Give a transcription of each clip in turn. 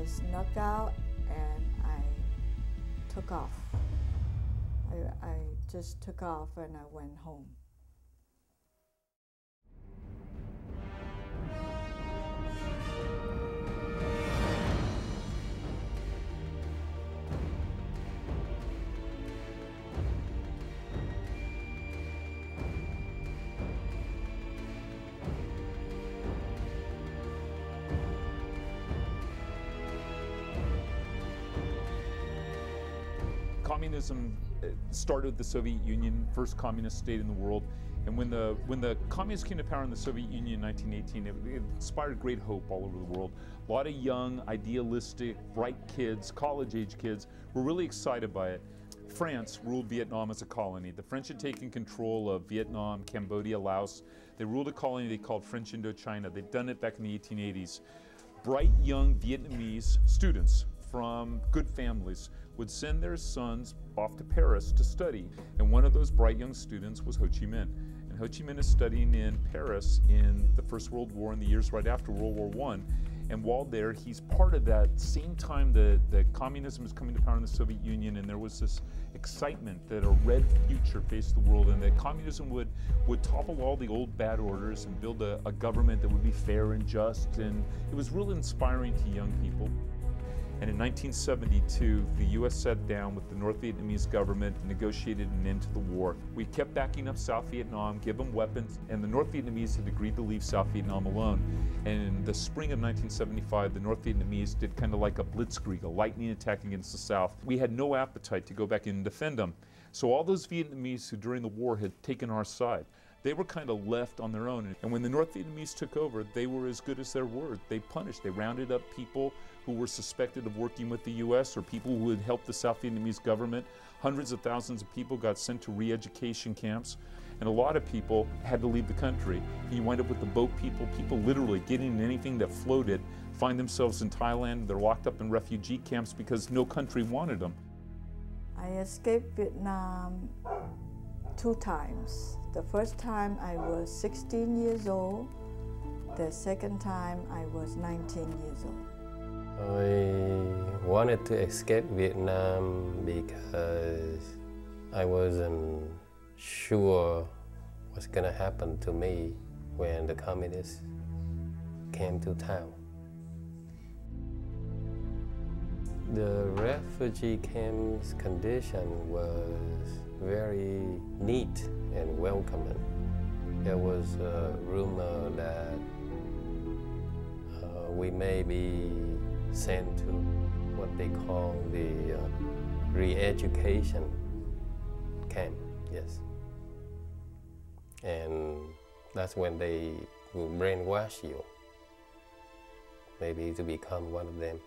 snuck out and I took off. I just took off and I went home. Communism started the Soviet Union, first communist state in the world, and when the communists came to power in the Soviet Union in 1918, it inspired great hope all over the world. A lot of young, idealistic, bright kids, college-age kids, were really excited by it. France ruled Vietnam as a colony. The French had taken control of Vietnam, Cambodia, Laos. They ruled a colony they called French Indochina. They'd done it back in the 1880s. Bright young Vietnamese students from good families would send their sons off to Paris to study. And one of those bright young students was Ho Chi Minh. And Ho Chi Minh is studying in Paris in the First World War and the years right after World War I. And while there, he's part of that same time that communism was coming to power in the Soviet Union, and there was this excitement that a red future faced the world, and that communism would topple all the old bad orders and build a government that would be fair and just. And it was really inspiring to young people. And in 1972, the U.S. sat down with the North Vietnamese government and negotiated an end to the war. We kept backing up South Vietnam, give them weapons, and the North Vietnamese had agreed to leave South Vietnam alone. And in the spring of 1975, the North Vietnamese did kind of like a blitzkrieg, a lightning attack against the South. We had no appetite to go back in and defend them. So all those Vietnamese who during the war had taken our side, they were kind of left on their own. And when the North Vietnamese took over, they were as good as their word. They punished. They rounded up people who were suspected of working with the U.S. or people who had helped the South Vietnamese government. Hundreds of thousands of people got sent to re-education camps, and a lot of people had to leave the country. And you wind up with the boat people literally getting in anything that floated, find themselves in Thailand. They're locked up in refugee camps because no country wanted them. I escaped Vietnam 2 times. The first time I was 16 years old. The second time I was 19 years old. I wanted to escape Vietnam because I wasn't sure what's going to happen to me when the communists came to town. The refugee camp's condition was very neat and welcoming. There was a rumor that we may be sent to what they call the re-education camp, yes. And that's when they will brainwash you, maybe to become one of them.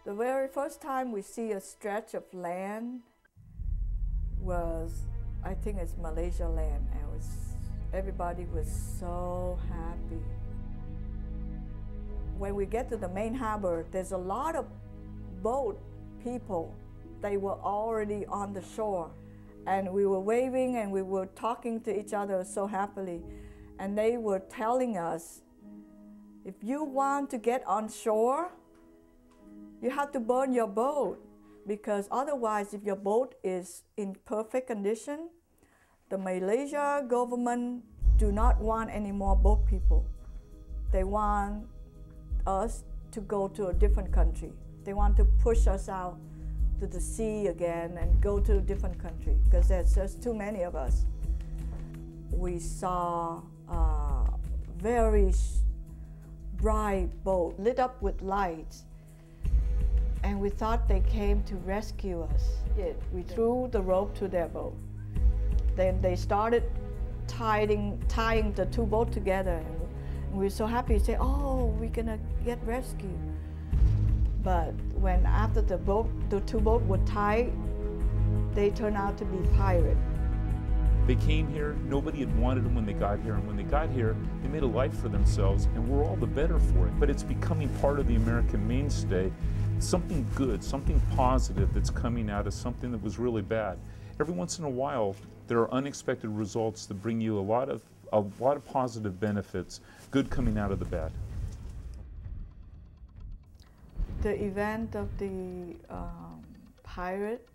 The very first time we see a stretch of land was, I think it's Malaysia land. Everybody was so happy. When we get to the main harbor, there's a lot of boat people. They were already on the shore. And we were waving and we were talking to each other so happily. And they were telling us, if you want to get on shore, you have to burn your boat. Because otherwise, if your boat is in perfect condition, the Malaysia government do not want any more boat people. They want us to go to a different country. They want to push us out to the sea again and go to a different country because there's just too many of us. We saw a very bright boat lit up with lights, and we thought they came to rescue us. We threw the rope to their boat. Then they started tying the 2 boats together. And we were so happy to say, oh, we're gonna get rescued. But when after the 2 boats were tied, they turned out to be pirates. They came here, nobody had wanted them when they got here, and when they got here, they made a life for themselves, and we're all the better for it. But it's becoming part of the American mainstay, something good, something positive that's coming out of something that was really bad. Every once in a while, there are unexpected results that bring you a lot of positive benefits, good coming out of the bad. The event of the pirate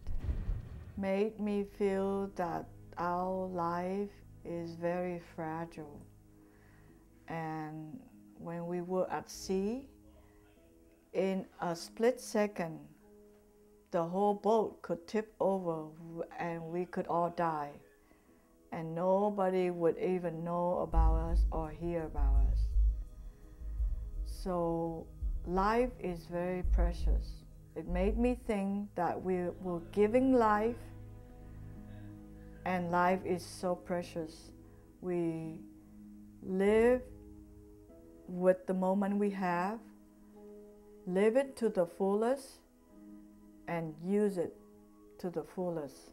made me feel that our life is very fragile. And when we were at sea, in a split second, the whole boat could tip over and we could all die. And nobody would even know about us or hear about us. So life is very precious. It made me think that we were giving life, and life is so precious. We live with the moment we have, live it to the fullest, and use it to the fullest.